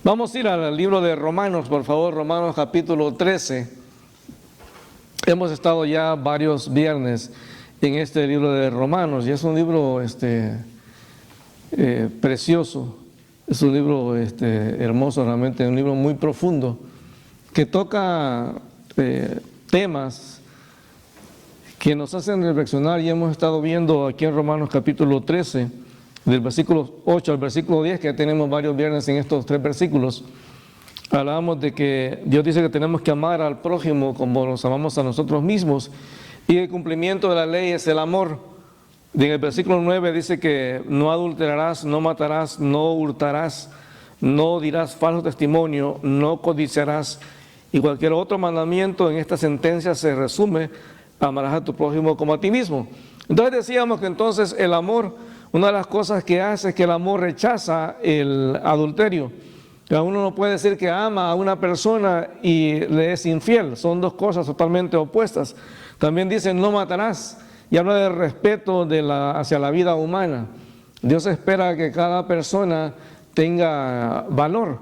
Vamos a ir al libro de Romanos, por favor, Romanos capítulo 13. Hemos estado ya varios viernes en este libro de Romanos y es un libro precioso, es un libro hermoso, realmente un libro muy profundo que toca temas que nos hacen reflexionar y hemos estado viendo aquí en Romanos capítulo 13. Del versículo 8 al versículo 10, que ya tenemos varios viernes en estos tres versículos, hablábamos de que Dios dice que tenemos que amar al prójimo como nos amamos a nosotros mismos, y el cumplimiento de la ley es el amor. En el versículo 9 dice que no adulterarás, no matarás, no hurtarás, no dirás falso testimonio, no codiciarás, y cualquier otro mandamiento en esta sentencia se resume: amarás a tu prójimo como a ti mismo. Entonces decíamos que entonces el amor, una de las cosas que hace es que el amor rechaza el adulterio. Uno no puede decir que ama a una persona y le es infiel, son dos cosas totalmente opuestas. También dice no matarás y habla del respeto hacia la vida humana. Dios espera que cada persona tenga valor.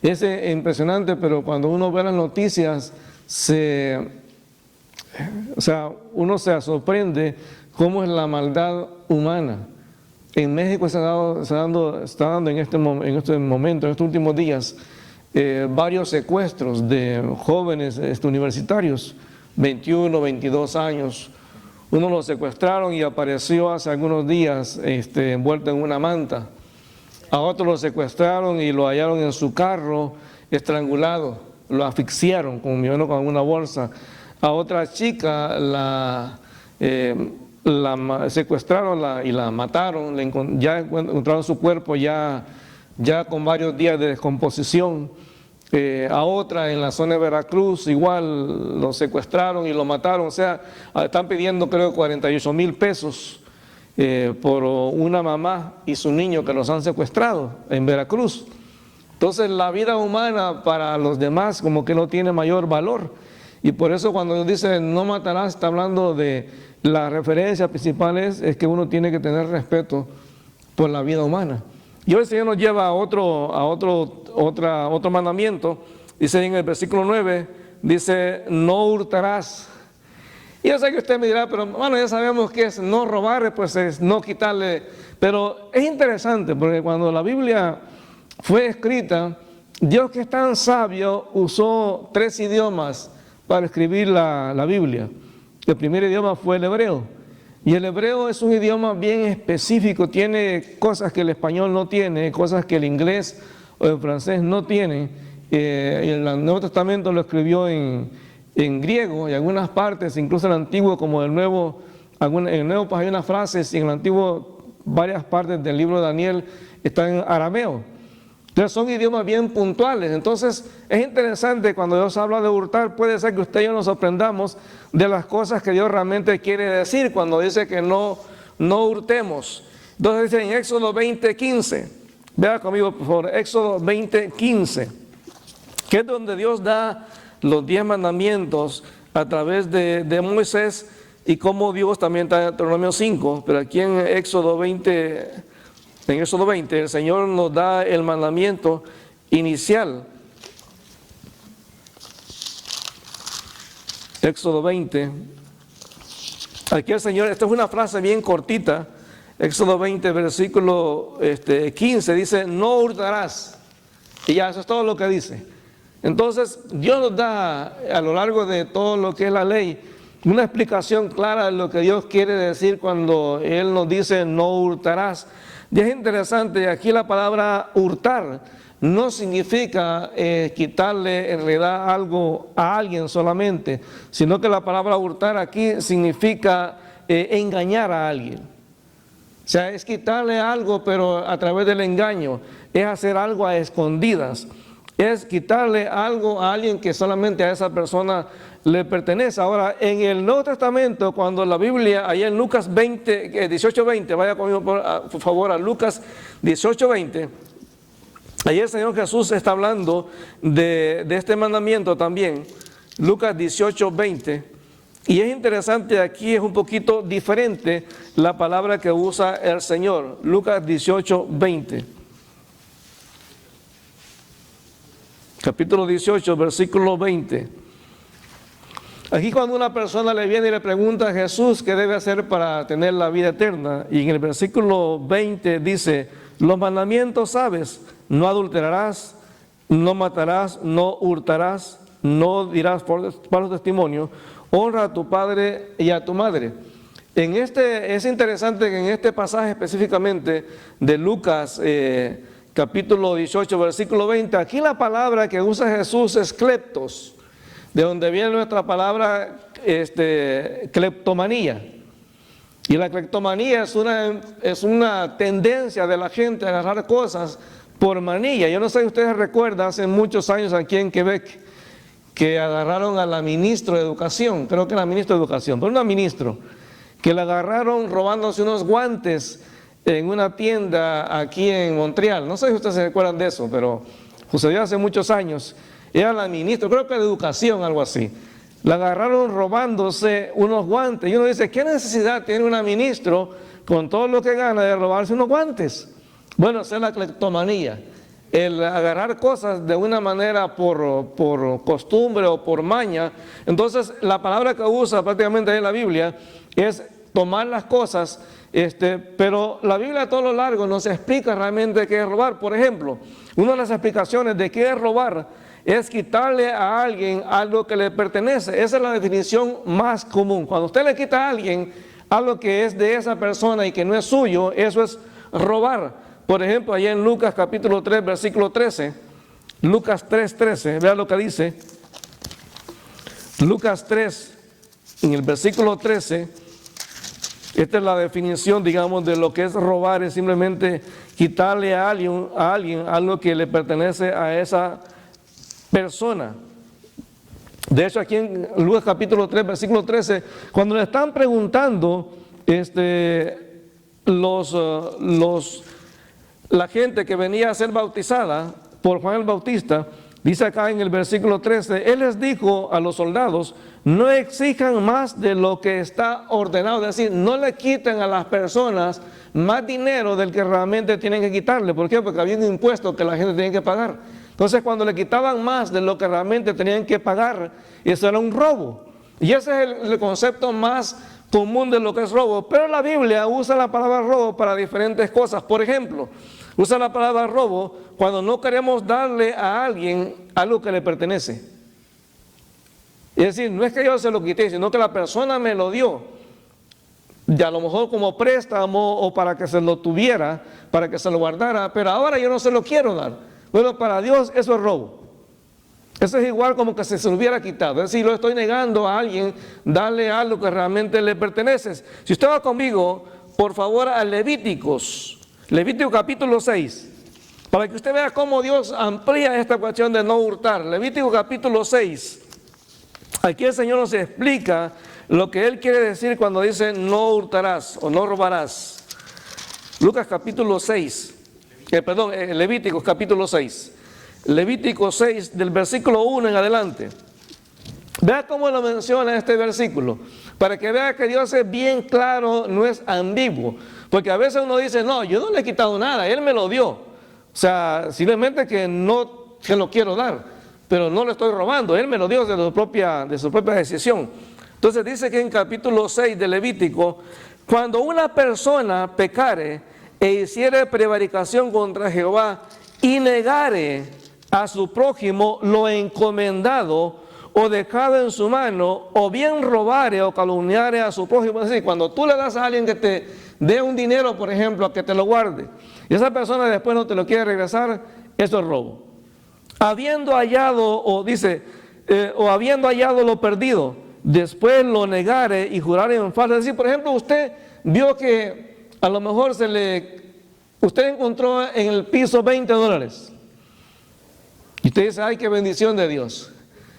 Es impresionante, pero cuando uno ve las noticias, uno se sorprende cómo es la maldad humana. En México está dando en este momento, en estos últimos días, varios secuestros de jóvenes universitarios, 21, 22 años. Uno lo secuestraron y apareció hace algunos días envuelto en una manta. A otro lo secuestraron y lo hallaron en su carro estrangulado, lo asfixiaron con una bolsa. A otra chica la secuestraron y la mataron, ya encontraron su cuerpo ya con varios días de descomposición. A otra en la zona de Veracruz igual lo secuestraron y lo mataron, o sea, están pidiendo creo 48,000 pesos por una mamá y su niño que los han secuestrado en Veracruz. Entonces la vida humana para los demás como que no tiene mayor valor, y por eso cuando dice no matarás, está hablando de la referencia principal es que uno tiene que tener respeto por la vida humana. Y hoy el Señor nos lleva a otro mandamiento. Dice en el versículo 9, dice no hurtarás. Y yo sé que usted me dirá, pero bueno, ya sabemos que es no robar, pues es no quitarle. Pero es interesante porque cuando la Biblia fue escrita, Dios, que es tan sabio, usó 3 idiomas para escribir la Biblia. El primer idioma fue el hebreo, y el hebreo es un idioma bien específico, tiene cosas que el español no tiene, cosas que el inglés o el francés no tienen. El Nuevo Testamento lo escribió en griego, y algunas partes, incluso en el Antiguo como el Nuevo, en el Nuevo pues hay unas frases, y en el Antiguo varias partes del libro de Daniel están en arameo. Entonces son idiomas bien puntuales. Entonces es interesante cuando Dios habla de hurtar, puede ser que usted y yo nos sorprendamos de las cosas que Dios realmente quiere decir cuando dice que no hurtemos. Entonces dice en Éxodo 20:15, vea conmigo por favor, Éxodo 20:15, que es donde Dios da los 10 mandamientos a través de Moisés, y como Dios también está en Deuteronomio 5, pero aquí en Éxodo 20, el Señor nos da el mandamiento inicial. Éxodo 20. Aquí el Señor, esta es una frase bien cortita. Éxodo 20, versículo 15, dice, no hurtarás. Y ya, eso es todo lo que dice. Entonces, Dios nos da a lo largo de todo lo que es la ley una explicación clara de lo que Dios quiere decir cuando Él nos dice no hurtarás. Y es interesante, aquí la palabra hurtar no significa quitarle en realidad algo a alguien solamente, sino que la palabra hurtar aquí significa engañar a alguien. O sea, es quitarle algo, pero a través del engaño, es hacer algo a escondidas, es quitarle algo a alguien que solamente a esa persona le pertenece. Ahora, en el Nuevo Testamento, cuando la Biblia, allá en Lucas 18:20, vaya conmigo por favor a Lucas 18:20, allí el Señor Jesús está hablando de este mandamiento también, Lucas 18:20, y es interesante, aquí es un poquito diferente la palabra que usa el Señor, Lucas 18:20. capítulo 18, versículo 20. Aquí cuando una persona le viene y le pregunta a Jesús qué debe hacer para tener la vida eterna, y en el versículo 20 dice, los mandamientos sabes, no adulterarás, no matarás, no hurtarás, no dirás falso testimonio, honra a tu padre y a tu madre. Es interesante que en este pasaje específicamente de Lucas, capítulo 18, versículo 20, aquí la palabra que usa Jesús es cleptos, de donde viene nuestra palabra cleptomanía. Y la cleptomanía es una tendencia de la gente a agarrar cosas por manía. Yo no sé si ustedes recuerdan, hace muchos años aquí en Quebec, que agarraron a la ministra de Educación, creo que era ministra de Educación, pero una ministra, que la agarraron robándose unos guantes en una tienda aquí en Montreal. No sé si ustedes se recuerdan de eso, pero sucedió hace muchos años. Era la ministra, creo que de Educación, algo así. La agarraron robándose unos guantes. Y uno dice, ¿qué necesidad tiene una ministra con todo lo que gana de robarse unos guantes? Bueno, esa es la cleptomanía. El agarrar cosas de una manera por costumbre o por maña. Entonces, la palabra que usa prácticamente en la Biblia es tomar las cosas, pero la Biblia a todo lo largo nos explica realmente qué es robar. Por ejemplo, una de las explicaciones de qué es robar es quitarle a alguien algo que le pertenece. Esa es la definición más común. Cuando usted le quita a alguien algo que es de esa persona y que no es suyo, eso es robar. Por ejemplo, allá en Lucas capítulo 3, versículo 13, Lucas 3, 13, vea lo que dice. Lucas 3, en el versículo 13, esta es la definición, digamos, de lo que es robar, es simplemente quitarle a alguien algo que le pertenece a esa persona. De hecho, aquí en Lucas capítulo 3, versículo 13, cuando le están preguntando la gente que venía a ser bautizada por Juan el Bautista, dice acá en el versículo 13, él les dijo a los soldados, no exijan más de lo que está ordenado, es decir, no le quiten a las personas más dinero del que realmente tienen que quitarle. ¿Por qué? Porque había un impuesto que la gente tenía que pagar. Entonces, cuando le quitaban más de lo que realmente tenían que pagar, eso era un robo. Y ese es el concepto más común de lo que es robo. Pero la Biblia usa la palabra robo para diferentes cosas. Por ejemplo, usa la palabra robo cuando no queremos darle a alguien algo que le pertenece. Es decir, no es que yo se lo quité, sino que la persona me lo dio. Y a lo mejor como préstamo o para que se lo tuviera, para que se lo guardara, pero ahora yo no se lo quiero dar. Bueno, para Dios eso es robo. Eso es igual como que se lo hubiera quitado. Es decir, lo estoy negando a alguien, darle algo que realmente le pertenece. Si usted va conmigo, por favor, a Levíticos capítulo 6, para que usted vea cómo Dios amplía esta cuestión de no hurtar. Levítico capítulo 6. Aquí el Señor nos explica lo que Él quiere decir cuando dice no hurtarás o no robarás. Lucas capítulo 6. Levíticos capítulo 6. Levítico 6 del versículo 1 en adelante. Vea cómo lo menciona este versículo, para que vea que Dios es bien claro, no es ambiguo. Porque a veces uno dice, no, yo no le he quitado nada, Él me lo dio. O sea, simplemente que no se lo quiero dar, pero no le estoy robando, Él me lo dio de su propia decisión. Entonces dice que en capítulo 6 de Levítico, cuando una persona pecare e hiciere prevaricación contra Jehová y negare a su prójimo lo encomendado o dejado en su mano, o bien robare o calumniare a su prójimo. Es decir, cuando tú le das a alguien que te dé un dinero, por ejemplo, a que te lo guarde, y esa persona después no te lo quiere regresar, eso es robo. Habiendo hallado, habiendo hallado lo perdido, después lo negare y jurare en falso. Es decir, por ejemplo, usted vio que a lo mejor usted encontró en el piso $20. Y usted dice, ay, qué bendición de Dios.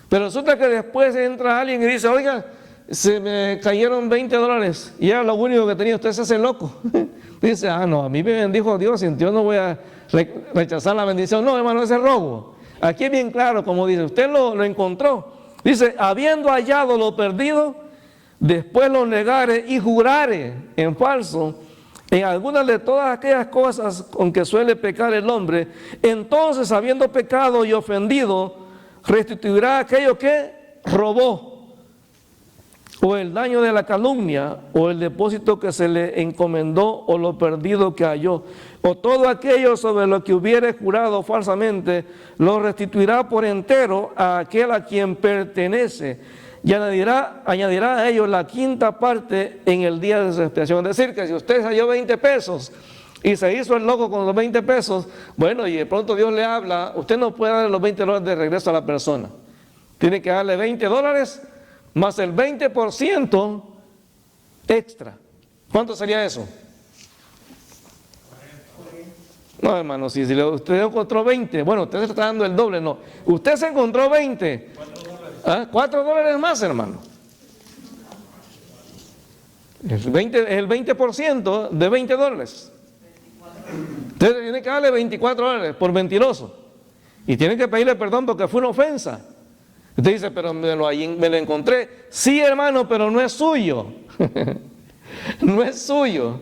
Pero resulta que después entra alguien y dice, oiga, se me cayeron $20 y era lo único que tenía. Usted se hace loco. Dice, no, a mí me bendijo Dios y yo no voy a rechazar la bendición. No, hermano, ese es robo. Aquí es bien claro, como dice, usted lo encontró. Dice, habiendo hallado lo perdido, después lo negare y jurare en falso, en algunas de todas aquellas cosas con que suele pecar el hombre, entonces, habiendo pecado y ofendido, restituirá aquello que robó, o el daño de la calumnia, o el depósito que se le encomendó, o lo perdido que halló, o todo aquello sobre lo que hubiere jurado falsamente, lo restituirá por entero a aquel a quien pertenece, y añadirá a ellos la quinta parte en el día de su expiación. Es decir, que si usted halló 20 pesos y se hizo el loco con los 20 pesos, bueno, y de pronto Dios le habla, usted no puede darle los 20 dólares de regreso a la persona. Tiene que darle 20 dólares más el 20% extra. ¿Cuánto sería eso? No, hermano, si usted encontró 20, bueno, usted se está dando el doble, no. Usted se encontró 20. $4 dólares más, hermano. El 20% de 20 dólares. Usted tiene que darle 24 dólares por mentiroso. Y tiene que pedirle perdón porque fue una ofensa. Usted dice, pero me lo encontré. Sí, hermano, pero no es suyo. No es suyo.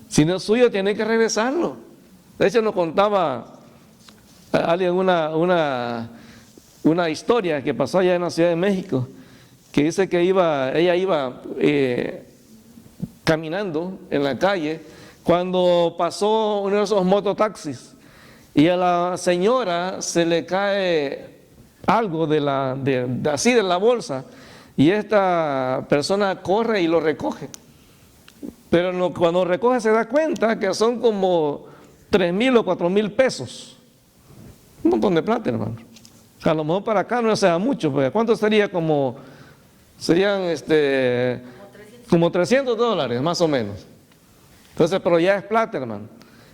Si no es suyo, tiene que regresarlo. De hecho, nos contaba alguien una historia que pasó allá en la Ciudad de México, que dice que ella iba caminando en la calle cuando pasó uno de esos mototaxis y a la señora se le cae algo así de la bolsa y esta persona corre y lo recoge, pero cuando recoge se da cuenta que son como 3,000 o 4,000 pesos, un montón de plata, hermano. A lo mejor para acá no sea mucho, porque ¿cuánto sería? Serían como 300 dólares más o menos. Entonces, pero ya es plata, hermano.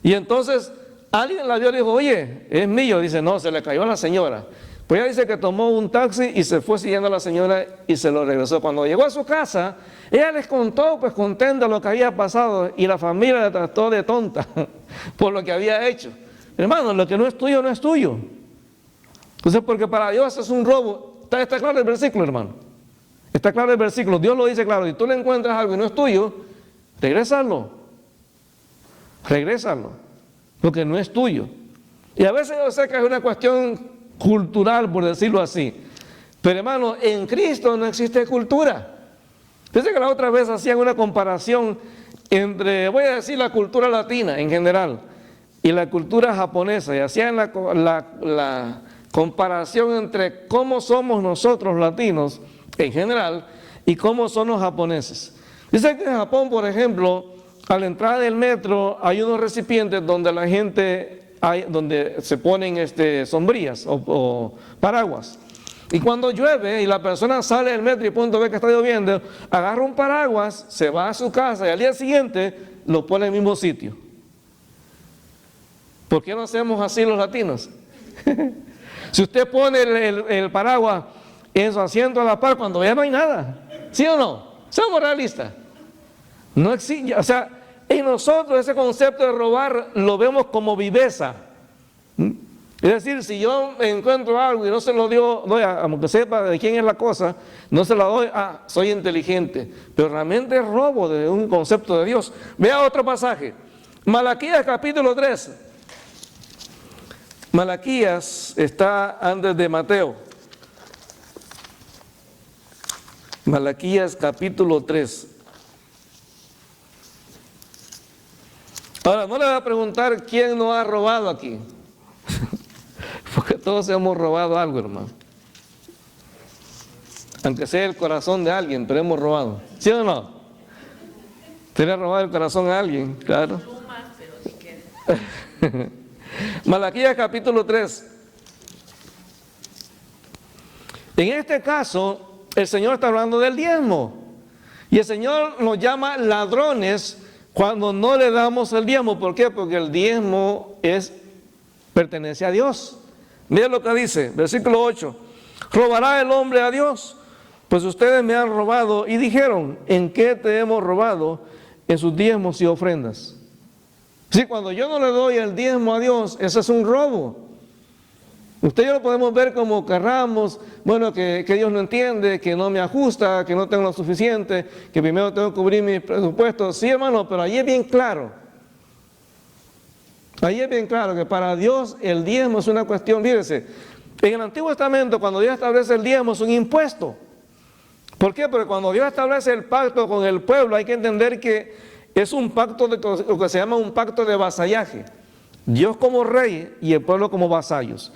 Y entonces alguien la vio y dijo, oye, es mío. Dice, no, se le cayó a la señora. Pues ella dice que tomó un taxi y se fue siguiendo a la señora y se lo regresó. Cuando llegó a su casa, ella les contó, pues contenta lo que había pasado, y la familia la trató de tonta por lo que había hecho. Hermano, lo que no es tuyo, no es tuyo. Entonces, porque para Dios es un robo. Está claro el versículo, hermano. Está claro el versículo. Dios lo dice claro. Si tú le encuentras algo y no es tuyo, regrésalo. Regrésalo. Porque no es tuyo. Y a veces yo sé que es una cuestión cultural, por decirlo así. Pero, hermano, en Cristo no existe cultura. Fíjense que la otra vez hacían una comparación entre, voy a decir, la cultura latina en general y la cultura japonesa. Y hacían la comparación entre cómo somos nosotros latinos en general y cómo son los japoneses. Dice que en Japón, por ejemplo, a la entrada del metro hay unos recipientes donde la gente, donde se ponen sombrillas o paraguas. Y cuando llueve y la persona sale del metro y punto ve que está lloviendo, agarra un paraguas, se va a su casa y al día siguiente lo pone en el mismo sitio. ¿Por qué no hacemos así los latinos? Si usted pone el paraguas en su asiento a la par cuando ya no hay nada, ¿sí o no? Somos realistas. No existe, o sea, en nosotros ese concepto de robar lo vemos como viveza. Es decir, si yo encuentro algo y no se lo doy, aunque sepa de quién es la cosa, no se la doy, soy inteligente. Pero realmente es robo de un concepto de Dios. Vea otro pasaje. Malaquías capítulo 3. Malaquías está antes de Mateo. Malaquías capítulo 3. Ahora, no le voy a preguntar quién nos ha robado aquí. Porque todos hemos robado algo, hermano. Aunque sea el corazón de alguien, pero hemos robado. ¿Sí o no? ¿Te le ha robado el corazón a alguien? Claro. Malaquías capítulo 3. En este caso, el Señor está hablando del diezmo. Y el Señor nos llama ladrones cuando no le damos el diezmo. ¿Por qué? Porque el diezmo pertenece a Dios. Mira lo que dice, versículo 8. ¿Robará el hombre a Dios? Pues ustedes me han robado y dijeron, ¿en qué te hemos robado? En sus diezmos y ofrendas. Sí, cuando yo no le doy el diezmo a Dios, ese es un robo. Usted y yo lo podemos ver como querramos, bueno, que Dios no entiende, que no me ajusta, que no tengo lo suficiente, que primero tengo que cubrir mis presupuestos. Sí, hermano, pero ahí es bien claro. Ahí es bien claro que para Dios el diezmo es una cuestión, fíjese, en el Antiguo Testamento cuando Dios establece el diezmo es un impuesto. ¿Por qué? Porque cuando Dios establece el pacto con el pueblo hay que entender que es un pacto, lo que se llama un pacto de vasallaje. Dios como rey y el pueblo como vasallos.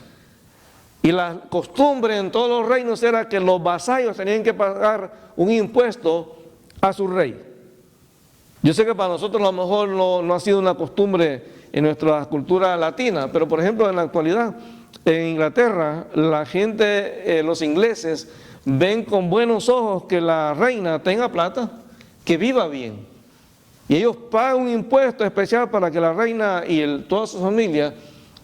Y la costumbre en todos los reinos era que los vasallos tenían que pagar un impuesto a su rey. Yo sé que para nosotros a lo mejor no ha sido una costumbre en nuestra cultura latina, pero por ejemplo en la actualidad, en Inglaterra, la gente, los ingleses, ven con buenos ojos que la reina tenga plata, que viva bien. Y ellos pagan un impuesto especial para que la reina y toda su familia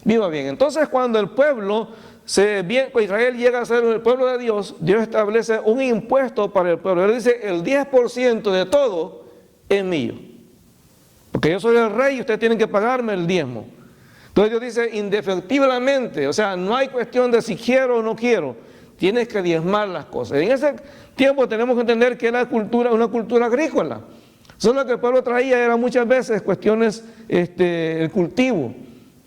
viva bien. Entonces cuando el pueblo, Israel llega a ser el pueblo de Dios, Dios establece un impuesto para el pueblo. Él dice, el 10% de todo es mío. Porque yo soy el rey y ustedes tienen que pagarme el diezmo. Entonces Dios dice, indefectiblemente, o sea, no hay cuestión de si quiero o no quiero, tienes que diezmar las cosas. En ese tiempo tenemos que entender que era una cultura agrícola. Solo lo que el pueblo traía era muchas veces cuestiones, el cultivo.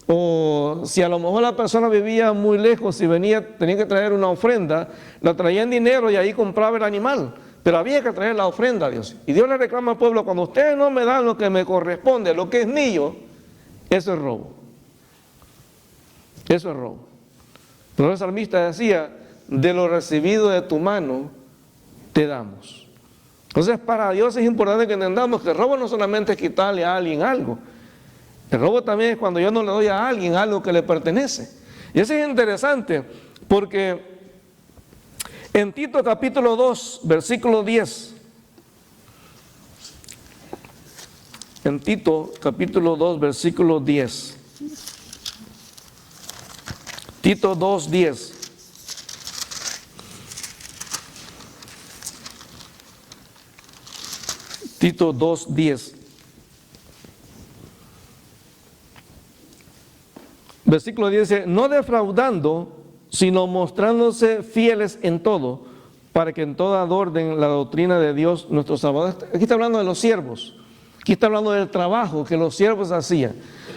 O si a lo mejor la persona vivía muy lejos y tenía que traer una ofrenda, la traía en dinero y ahí compraba el animal. Pero había que traer la ofrenda a Dios. Y Dios le reclama al pueblo, cuando ustedes no me dan lo que me corresponde, lo que es mío, eso es robo. Eso es robo. Pero el salmista decía, de lo recibido de tu mano, te damos. Entonces para Dios es importante que entendamos que el robo no solamente es quitarle a alguien algo. El robo también es cuando yo no le doy a alguien algo que le pertenece. Y eso es interesante porque en Tito capítulo 2, versículo 10. En Tito capítulo 2, versículo 10. Tito 2, 10. Tito 2, 10. Versículo 10 dice, no defraudando, sino mostrándose fieles en todo, para que en todo adornen la doctrina de Dios nuestro Salvador. Aquí está hablando de los siervos, aquí está hablando del trabajo que los siervos hacían.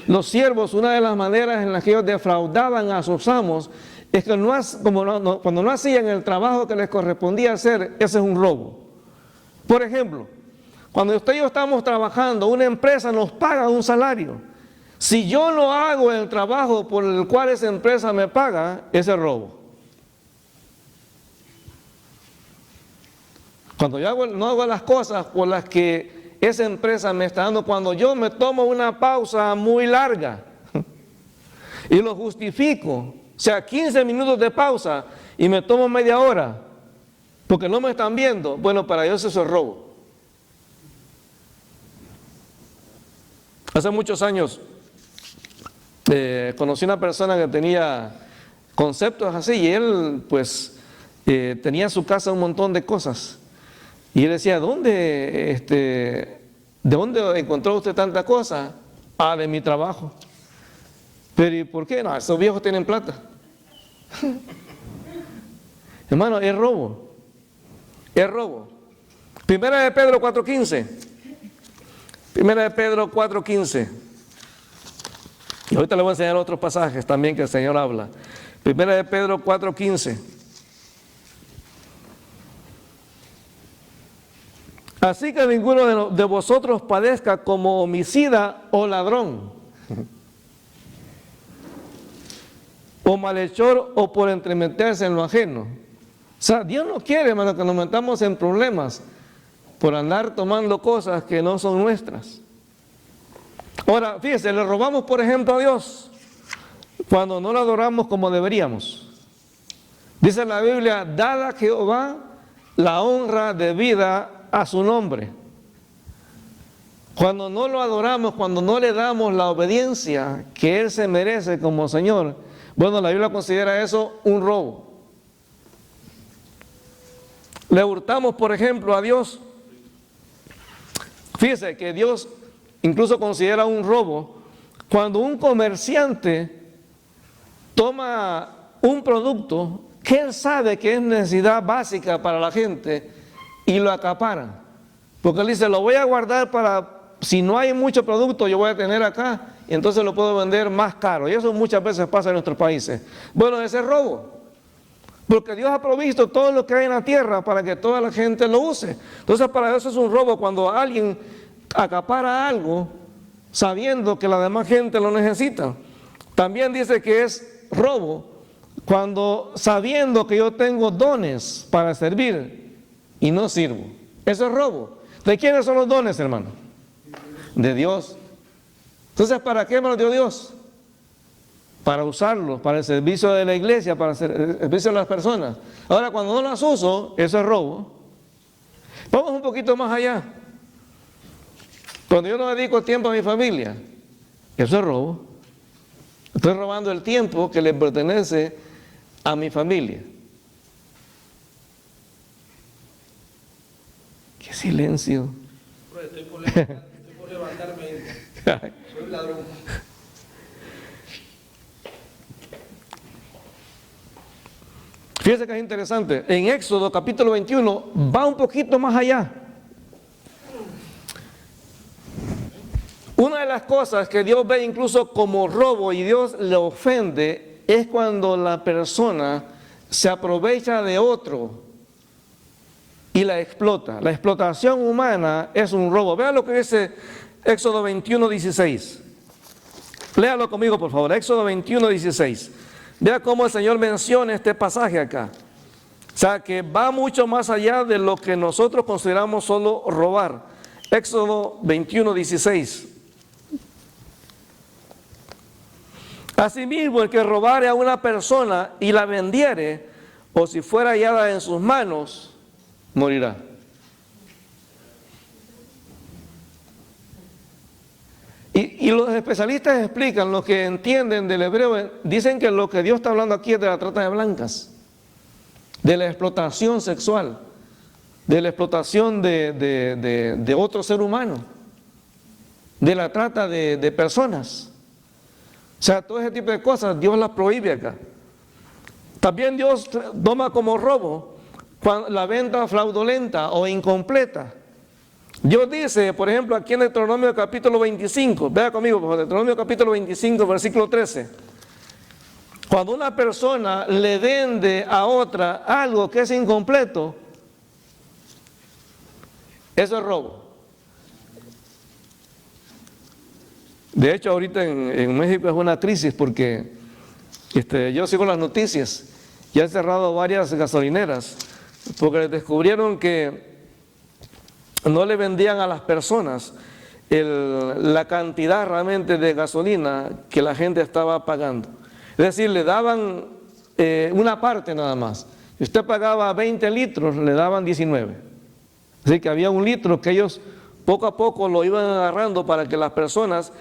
Los siervos, una de las maneras en las que ellos defraudaban a sus amos, es que cuando no hacían el trabajo que les correspondía hacer, ese es un robo. Por ejemplo, cuando usted y yo estamos trabajando, una empresa nos paga un salario. Si yo no hago el trabajo por el cual esa empresa me paga, ese es robo. Cuando yo no hago las cosas por las que esa empresa me está dando, cuando yo me tomo una pausa muy larga y lo justifico, o sea, 15 minutos de pausa y me tomo media hora porque no me están viendo, bueno, para Dios eso es robo. Hace muchos años conocí una persona que tenía conceptos así y él pues tenía en su casa un montón de cosas y él decía, ¿de dónde encontró usted tanta cosa? Ah, de mi trabajo. Pero ¿y por qué? No, esos viejos tienen plata. Hermano, es robo. Es robo. Primera de Pedro 4:15. Primera de Pedro 4:15. Y ahorita le voy a enseñar otros pasajes también que el Señor habla. Primera de Pedro 4:15. Así que ninguno de vosotros padezca como homicida o ladrón, o malhechor o por entremeterse en lo ajeno. O sea, Dios no quiere, hermano, que nos metamos en problemas por andar tomando cosas que no son nuestras. Ahora, fíjense, le robamos, por ejemplo, a Dios cuando no lo adoramos como deberíamos. Dice la Biblia, dad a Jehová la honra debida a su nombre. Cuando no lo adoramos, cuando no le damos la obediencia que Él se merece como Señor, bueno, la Biblia considera eso un robo. Le hurtamos, por ejemplo, a Dios. Fíjese que Dios incluso considera un robo cuando un comerciante toma un producto que él sabe que es necesidad básica para la gente y lo acapara. Porque él dice, lo voy a guardar para, si no hay mucho producto, yo voy a tener acá y entonces lo puedo vender más caro. Y eso muchas veces pasa en nuestros países. Bueno, ese es robo. Porque Dios ha provisto todo lo que hay en la tierra para que toda la gente lo use. Entonces para eso es un robo cuando alguien acapara algo sabiendo que la demás gente lo necesita. También dice que es robo cuando sabiendo que yo tengo dones para servir y no sirvo. Eso es robo. ¿De quiénes son los dones, hermano? De Dios. Entonces, ¿para qué me los dio Dios? Para usarlos, para el servicio de la iglesia, para el servicio de las personas. Ahora, cuando no las uso, eso es robo. Vamos un poquito más allá. Cuando yo no dedico tiempo a mi familia, eso es robo. Estoy robando el tiempo que le pertenece a mi familia. ¡Qué silencio! Estoy por levantarme. Soy un ladrón. Fíjense que es interesante. En Éxodo capítulo 21 va un poquito más allá. Una de las cosas que Dios ve incluso como robo y Dios le ofende es cuando la persona se aprovecha de otro y la explota. La explotación humana es un robo. Vean lo que dice Éxodo 21, 16. Léalo conmigo, por favor. Éxodo 21, 16. Vea cómo el Señor menciona este pasaje acá. O sea, que va mucho más allá de lo que nosotros consideramos solo robar. Éxodo 21, 16. Asimismo, el que robare a una persona y la vendiere, o si fuera hallada en sus manos, morirá. Y los especialistas explican, los que entienden del hebreo, dicen que lo que Dios está hablando aquí es de la trata de blancas, de la explotación sexual, de la explotación de otro ser humano, de la trata de personas. O sea, todo ese tipo de cosas Dios las prohíbe acá. También Dios toma como robo la venta fraudulenta o incompleta. Dios dice, por ejemplo, aquí en Deuteronomio capítulo 25, vea conmigo, por favor, Deuteronomio capítulo 25, versículo 13. Cuando una persona le vende a otra algo que es incompleto, eso es robo. De hecho, ahorita en México es una crisis porque yo sigo las noticias y han cerrado varias gasolineras porque descubrieron que no le vendían a las personas la cantidad realmente de gasolina que la gente estaba pagando. Es decir, le daban una parte nada más. Si usted pagaba 20 litros, le daban 19. Así que había un litro que ellos poco a poco lo iban agarrando para que las personas,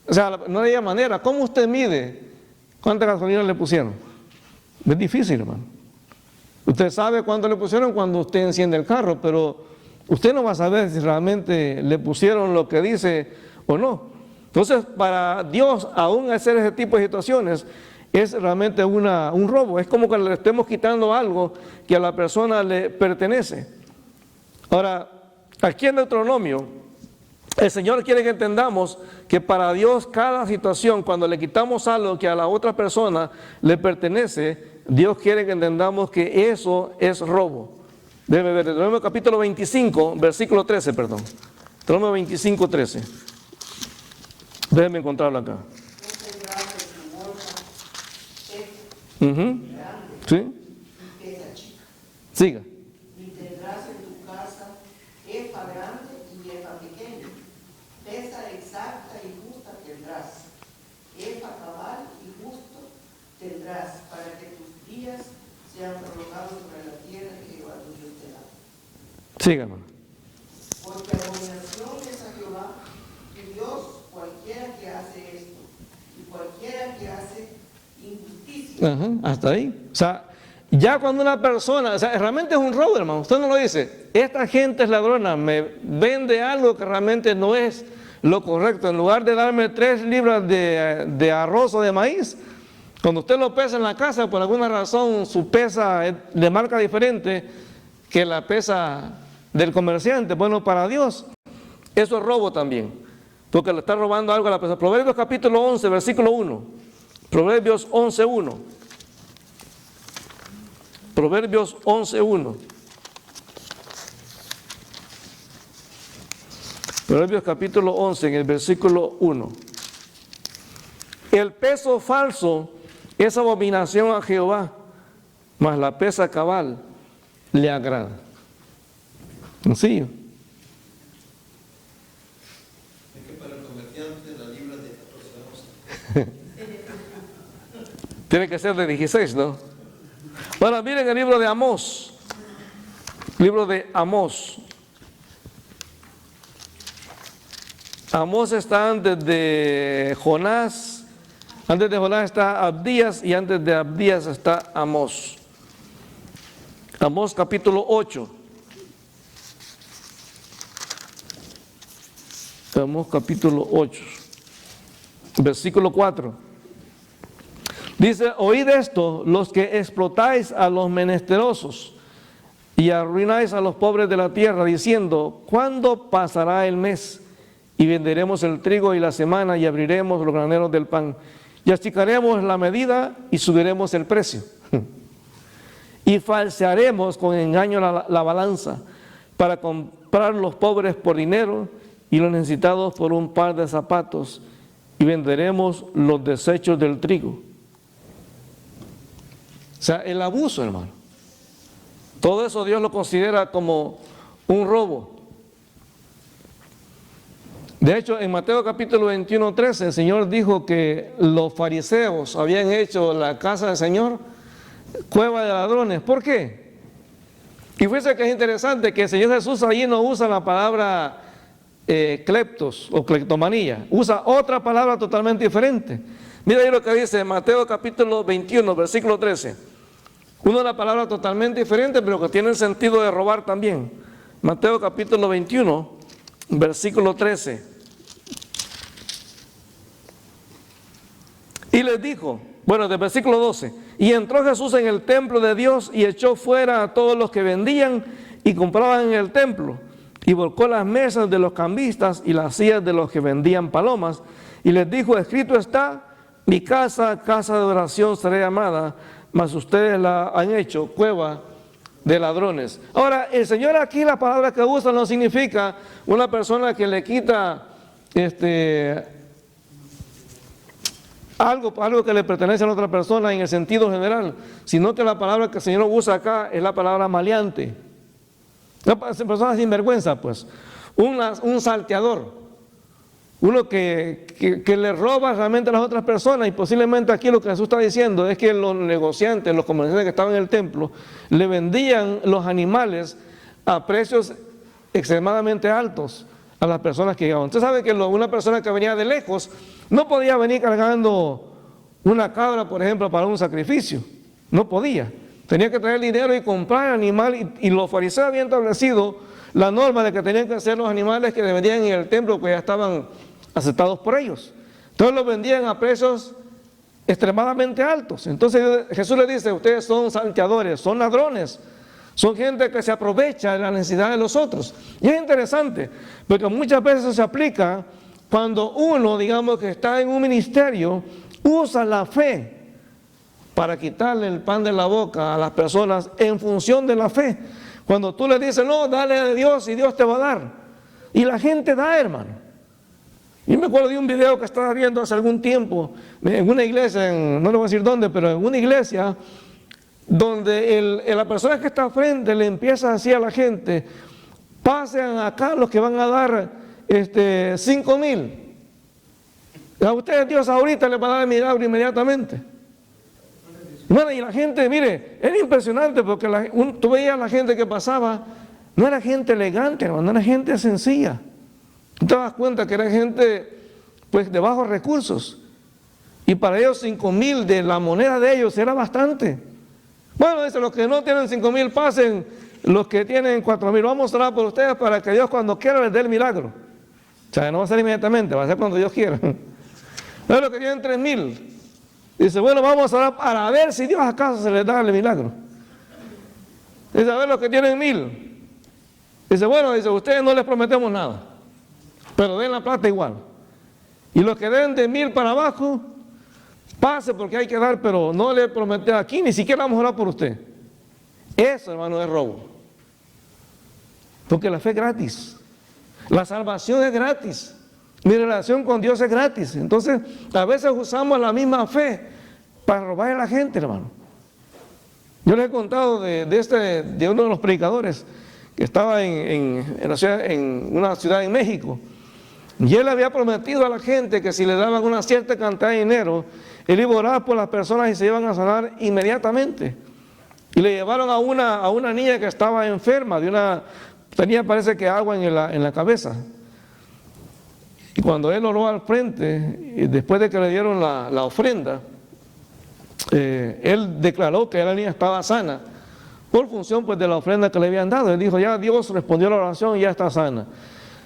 o sea, no había manera. ¿Cómo usted mide cuánta gasolina le pusieron? Es difícil, hermano. Usted sabe cuánto le pusieron cuando usted enciende el carro, pero usted no va a saber si realmente le pusieron lo que dice o no. Entonces, para Dios, aún hacer ese tipo de situaciones, es realmente un robo. Es como que le estemos quitando algo que a la persona le pertenece. Ahora, aquí en Deuteronomio, el Señor quiere que entendamos que para Dios cada situación, cuando le quitamos algo que a la otra persona le pertenece, Dios quiere que entendamos que eso es robo. Déjeme ver, Deuteronomio capítulo 25, versículo 13, perdón. Deuteronomio 25, 13. Déjeme encontrarlo acá. ¿Sí? Siga. Y tendrás en tu casa efa grande y efa pequeño. Pesa exacta y justa tendrás. Efa cabal y justo tendrás, para que tus días sean prolongados sobre la tierra que Jehová tu Dios te da. Siga, hermano. Porque abominación es a Jehová tu Dios cualquiera que hace esto, y cualquiera que hace injusticia. Ajá, hasta ahí. O sea, ya cuando una persona, o sea, realmente es un robo, hermano. Usted no lo dice. Esta gente es ladrona, me vende algo que realmente no es lo correcto. En lugar de darme 3 libras de arroz o de maíz, Cuando usted lo pesa en la casa, por alguna razón su pesa es de marca diferente que la pesa del comerciante. Bueno, para Dios eso es robo también, porque le está robando algo a la persona. Proverbios capítulo 11, versículo 1. Proverbios 11:1. Proverbios 11:1. Proverbios capítulo 11, en el versículo 1. El peso falso es abominación a Jehová, mas la pesa cabal le agrada. Sencillo. Es que para el comerciante la libra de 14 onzas. Tiene que ser de 16, ¿no? Bueno, miren el libro de Amós. Libro de Amós. Amós está antes de Jonás. Antes de Jonás está Abdías y antes de Abdías está Amós. Amós capítulo 8. Amós capítulo 8. Versículo 4. Dice, oíd esto, los que explotáis a los menesterosos y arruináis a los pobres de la tierra, diciendo, ¿cuándo pasará el mes? Y venderemos el trigo y la semana y abriremos los graneros del pan. Y achicaremos la medida y subiremos el precio. Y falsearemos con engaño la balanza para comprar los pobres por dinero y los necesitados por un par de zapatos. Y venderemos los desechos del trigo. O sea, el abuso, hermano. Todo eso Dios lo considera como un robo. De hecho, en Mateo capítulo 21:13, el Señor dijo que los fariseos habían hecho la casa del Señor cueva de ladrones. ¿Por qué? Y fíjense que es interesante que el Señor Jesús allí no usa la palabra cleptos o cleptomanía, usa otra palabra totalmente diferente. Mira ahí lo que dice Mateo capítulo 21, versículo 13. Una palabra totalmente diferente, pero que tiene el sentido de robar también. Mateo capítulo 21, versículo 13. Y les dijo, bueno, del versículo 12, y entró Jesús en el templo de Dios y echó fuera a todos los que vendían y compraban en el templo, y volcó las mesas de los cambistas y las sillas de los que vendían palomas, y les dijo, escrito está, mi casa, casa de oración será llamada, mas ustedes la han hecho cueva de ladrones. Ahora, el Señor aquí, la palabra que usa no significa una persona que le quita algo que le pertenece a la otra persona en el sentido general, sino que la palabra que el Señor usa acá es la palabra maleante. Una persona sin vergüenza, pues. Un salteador. Uno que le roba realmente a las otras personas, y posiblemente aquí lo que Jesús está diciendo es que los negociantes, los comerciantes que estaban en el templo, le vendían los animales a precios extremadamente altos a las personas que llegaban. Usted sabe que una persona que venía de lejos no podía venir cargando una cabra, por ejemplo, para un sacrificio. No podía. Tenía que traer dinero y comprar el animal, y los fariseos habían establecido la norma de que tenían que ser los animales que vendían en el templo, que ya estaban aceptados por ellos. Entonces los vendían a precios extremadamente altos. Entonces Jesús le dice, ustedes son salteadores, son ladrones, son gente que se aprovecha de la necesidad de los otros. Y es interesante, porque muchas veces se aplica cuando uno, digamos, que está en un ministerio, usa la fe para quitarle el pan de la boca a las personas en función de la fe. Cuando tú le dices, no, dale a Dios y Dios te va a dar. Y la gente da, hermano. Yo me acuerdo de un video que estaba viendo hace algún tiempo en una iglesia, no le voy a decir dónde, pero en una iglesia donde la persona que está al frente le empieza a decir a la gente, pasen acá los que van a dar 5,000. A ustedes Dios ahorita les va a dar el milagro inmediatamente. Bueno, y la gente, mire, era impresionante porque tú veías a la gente que pasaba, no era gente elegante, hermano, no era gente sencilla. Tú te das cuenta que era gente pues de bajos recursos, y para ellos 5,000 de la moneda de ellos era bastante. Bueno, dice, los que no tienen 5,000 pasen, los que tienen 4,000, vamos a orar por ustedes para que Dios cuando quiera les dé el milagro. O sea, no va a ser inmediatamente, va a ser cuando Dios quiera. Pero los que tienen 3,000, Dice, bueno, vamos a orar para ver si Dios acaso se les da el milagro. Dice, a ver los que tienen 1000. Dice, bueno, dice, ustedes no les prometemos nada, pero den la plata igual. Y los que den de 1000 para abajo, pase porque hay que dar, pero no le prometemos aquí, ni siquiera vamos a orar por usted. Eso, hermano, es robo. Porque la fe es gratis. La salvación es gratis. Mi relación con Dios es gratis. Entonces, a veces usamos la misma fe para robar a la gente, hermano. Yo les he contado de uno de los predicadores que estaba en una ciudad en México. Y él había prometido a la gente que si le daban una cierta cantidad de dinero, él iba a orar por las personas y se iban a sanar inmediatamente. Y le llevaron a una niña que estaba enferma, tenía parece que agua en la cabeza. Y cuando él oró al frente, y después de que le dieron la ofrenda, él declaró que la niña estaba sana, por función pues de la ofrenda que le habían dado. Él dijo, ya Dios respondió a la oración y ya está sana.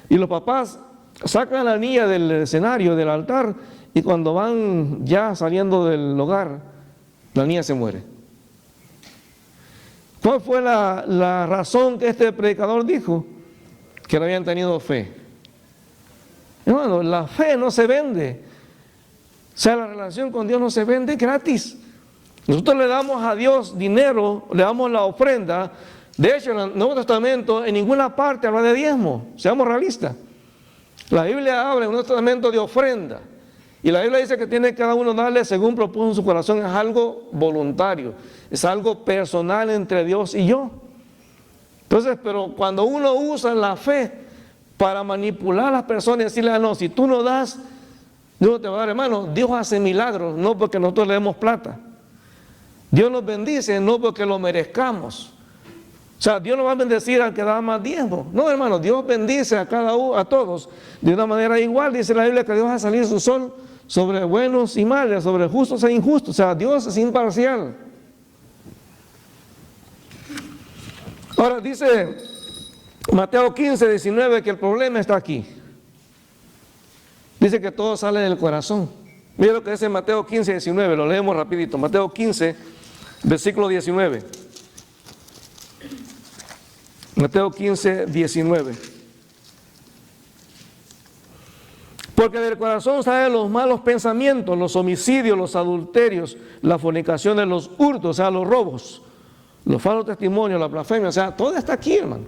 Y los papás sacan a la niña del escenario, del altar, y cuando van ya saliendo del hogar, la niña se muere. ¿Cuál fue la razón que este predicador dijo? Que no habían tenido fe. Hermano, la fe no se vende. O sea, la relación con Dios no se vende gratis. Nosotros le damos a Dios dinero, le damos la ofrenda. De hecho, en el Nuevo Testamento en ninguna parte habla de diezmo. Seamos realistas. La Biblia habla en el Nuevo Testamento de ofrenda. Y la Biblia dice que tiene cada uno darle según propuso en su corazón. Es algo voluntario, es algo personal entre Dios y yo. Entonces, pero cuando uno usa la fe para manipular a las personas y decirle, no, si tú no das, Dios no te va a dar, hermano. Dios hace milagros, no porque nosotros le demos plata. Dios nos bendice, no porque lo merezcamos. O sea, Dios no va a bendecir al que da más diezmo. No, hermano, Dios bendice a todos de una manera igual. Dice la Biblia que Dios va a salir su sol sobre buenos y males, sobre justos e injustos. O sea, Dios es imparcial. Ahora dice Mateo 15, 19 que el problema está aquí. Dice que todo sale del corazón. Mira lo que dice Mateo 15, 19, lo leemos rapidito. Mateo 15, versículo 19. Mateo 15, 19. Porque del corazón salen los malos pensamientos, los homicidios, los adulterios, las fornicaciones, los hurtos, o sea, los robos, los falsos testimonios, la blasfemia, o sea, todo está aquí, hermano.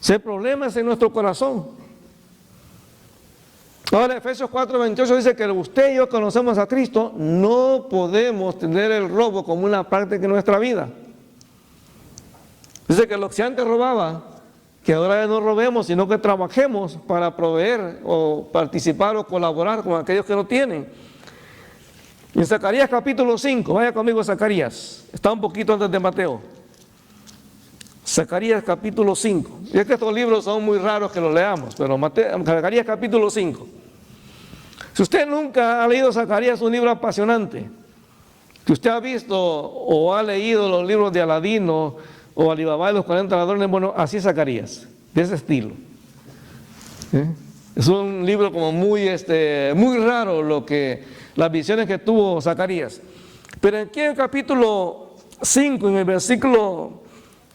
Ese problema es en nuestro corazón. Ahora, Efesios 4, 28 dice que usted y yo conocemos a Cristo, no podemos tener el robo como una práctica de nuestra vida. Dice que los que antes robaba, que ahora no robemos, sino que trabajemos para proveer o participar o colaborar con aquellos que no tienen. En Zacarías capítulo 5, vaya conmigo a Zacarías, está un poquito antes de Mateo. Zacarías capítulo 5, y es que estos libros son muy raros que los leamos, pero Zacarías capítulo 5. Si usted nunca ha leído Zacarías, es un libro apasionante, que usted ha visto o ha leído los libros de Aladino o Alibaba y los 40 ladrones, bueno, así es Zacarías, de ese estilo. Es un libro como muy raro las visiones que tuvo Zacarías. Pero aquí en el capítulo 5,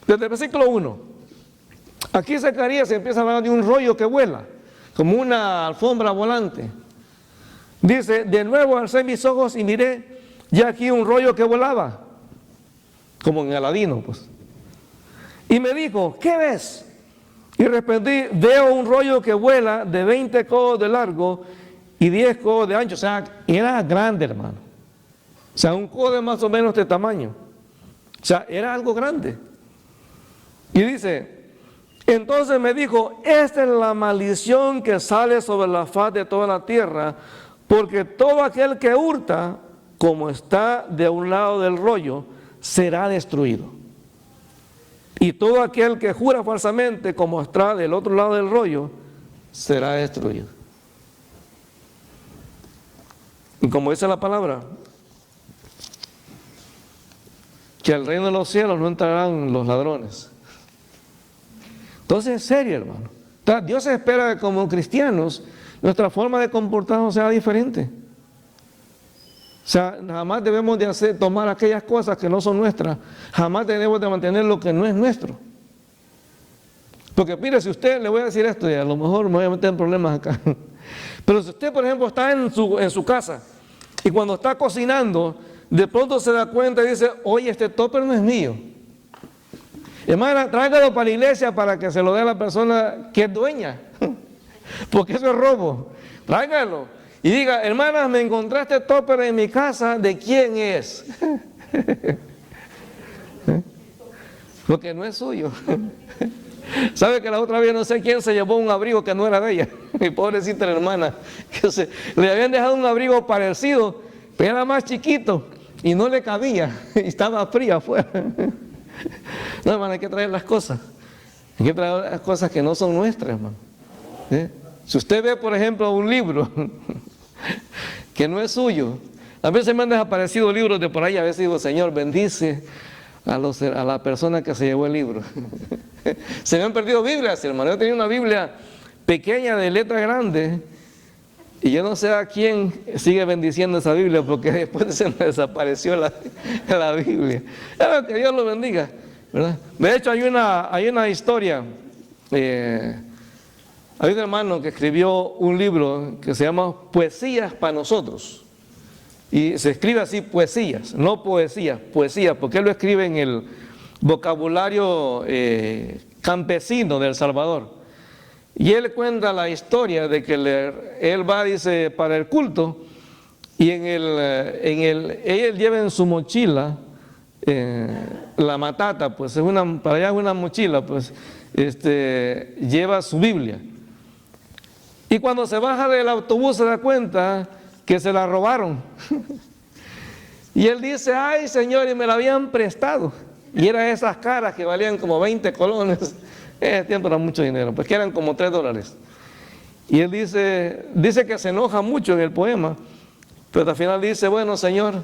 desde el versículo 1, aquí Zacarías empieza a hablar de un rollo que vuela, como una alfombra volante. Dice, de nuevo alcé mis ojos y miré, ya aquí un rollo que volaba, como en Aladino, pues. Y me dijo, ¿qué ves? Y respondí, veo un rollo que vuela de 20 codos de largo y 10 codos de ancho. O sea, era grande, hermano. O sea, un codo de más o menos de tamaño. O sea, era algo grande. Y dice, entonces me dijo, esta es la maldición que sale sobre la faz de toda la tierra, porque todo aquel que hurta, como está de un lado del rollo, será destruido. Y todo aquel que jura falsamente, como está del otro lado del rollo, será destruido. Y como dice la palabra, que al reino de los cielos no entrarán los ladrones. Entonces es serio, hermano. Dios espera que como cristianos nuestra forma de comportarnos sea diferente. O sea, jamás debemos de tomar aquellas cosas que no son nuestras. Jamás debemos de mantener lo que no es nuestro. Porque mire, si usted, le voy a decir esto y a lo mejor me voy a meter en problemas acá. Pero si usted, por ejemplo, está en su casa y cuando está cocinando, de pronto se da cuenta y dice, oye, este topper no es mío. Hermana, tráigalo para la iglesia para que se lo dé a la persona que es dueña. Porque eso es robo. Tráigalo. Y diga, hermanas, me encontraste topper en mi casa, ¿de quién es? Porque no es suyo. ¿Sabe que la otra vez no sé quién se llevó un abrigo que no era de ella? Mi pobrecita hermana, que le habían dejado un abrigo parecido, pero era más chiquito y no le cabía, y estaba frío afuera. No, hermano, hay que traer las cosas. Hay que traer las cosas que no son nuestras, hermano. Si usted ve, por ejemplo, un libro que no es suyo, a veces me han desaparecido libros de por ahí, a veces digo, Señor, bendice a la persona que se llevó el libro. Se me han perdido Biblias, hermano. Yo tenía una Biblia pequeña de letra grande y yo no sé a quién sigue bendiciendo esa Biblia porque después se me desapareció la Biblia. Pero que Dios lo bendiga, ¿verdad? De hecho, hay una historia. Hay un hermano que escribió un libro que se llama Poesías para nosotros. Y se escribe así, poesías, no poesías, poesías, porque él lo escribe en el vocabulario campesino de El Salvador. Y él cuenta la historia de que él va, dice, para el culto, y él lleva en su mochila la matata, pues para allá es una mochila, pues lleva su Biblia. Y cuando se baja del autobús se da cuenta que se la robaron. Y él dice, ay Señor, y me la habían prestado. Y eran esas caras que valían como 20 colones. En ese tiempo era mucho dinero, pues que eran como $3. Y él dice que se enoja mucho en el poema, pero al final dice, bueno Señor,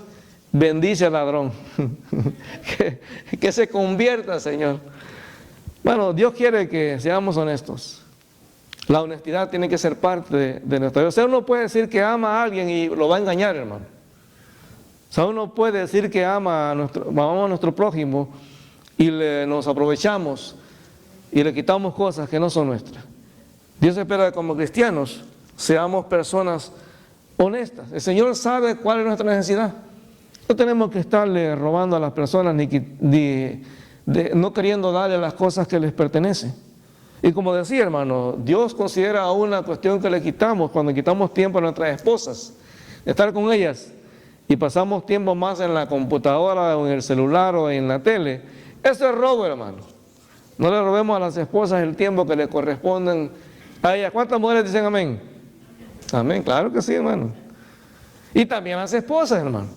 bendice al ladrón. que se convierta, Señor. Bueno, Dios quiere que seamos honestos. La honestidad tiene que ser parte de nuestra vida. O sea, uno puede decir que ama a alguien y lo va a engañar, hermano. O sea, uno puede decir que amamos a nuestro prójimo y nos aprovechamos y le quitamos cosas que no son nuestras. Dios espera que como cristianos seamos personas honestas. El Señor sabe cuál es nuestra necesidad. No tenemos que estarle robando a las personas no queriendo darle las cosas que les pertenecen. Y como decía, hermano, Dios considera una cuestión que le quitamos cuando quitamos tiempo a nuestras esposas, de estar con ellas, y pasamos tiempo más en la computadora o en el celular o en la tele. Eso es robo, hermano. No le robemos a las esposas el tiempo que le corresponden a ellas. ¿Cuántas mujeres dicen amén? Amén, claro que sí, hermano. Y también a las esposas, hermano.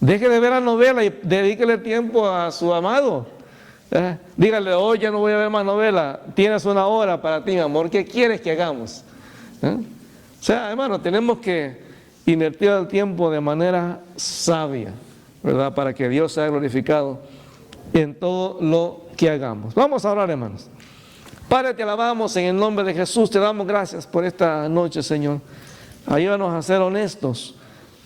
Deje de ver la novela y dedíquele tiempo a su amado. Dígale, hoy ya no voy a ver más novela, tienes una hora para ti, mi amor, ¿qué quieres que hagamos? O sea, hermano, tenemos que invertir el tiempo de manera sabia, ¿verdad? Para que Dios sea glorificado en todo lo que hagamos. Vamos a orar, hermanos. Padre, te alabamos en el nombre de Jesús, te damos gracias por esta noche, Señor. Ayúdanos a ser honestos,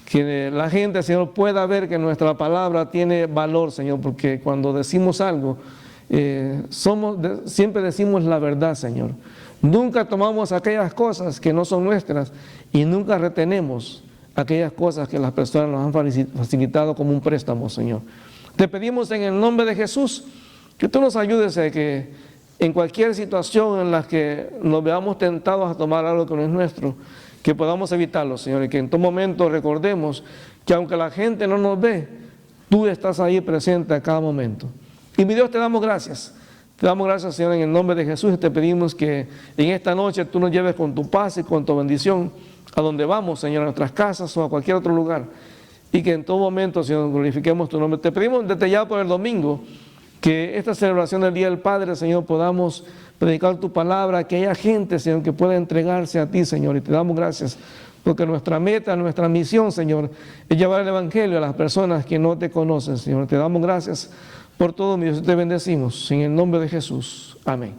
que la gente, Señor, pueda ver que nuestra palabra tiene valor, Señor, porque cuando decimos algo, siempre decimos la verdad, Señor. Nunca tomamos aquellas cosas que no son nuestras y nunca retenemos aquellas cosas que las personas nos han facilitado como un préstamo, Señor. Te pedimos en el nombre de Jesús que tú nos ayudes a que en cualquier situación en la que nos veamos tentados a tomar algo que no es nuestro, que podamos evitarlo, Señor, y que en todo momento recordemos que aunque la gente no nos ve, tú estás ahí presente a cada momento. Y mi Dios, te damos gracias. Te damos gracias, Señor, en el nombre de Jesús, y te pedimos que en esta noche tú nos lleves con tu paz y con tu bendición a donde vamos, Señor, a nuestras casas o a cualquier otro lugar, y que en todo momento, Señor, glorifiquemos tu nombre. Te pedimos desde ya por el domingo que esta celebración del Día del Padre, Señor, podamos predicar tu palabra, que haya gente, Señor, que pueda entregarse a ti, Señor, y te damos gracias, porque nuestra meta, nuestra misión, Señor, es llevar el Evangelio a las personas que no te conocen, Señor. Te damos gracias por todo, mi Dios, te bendecimos, en el nombre de Jesús. Amén.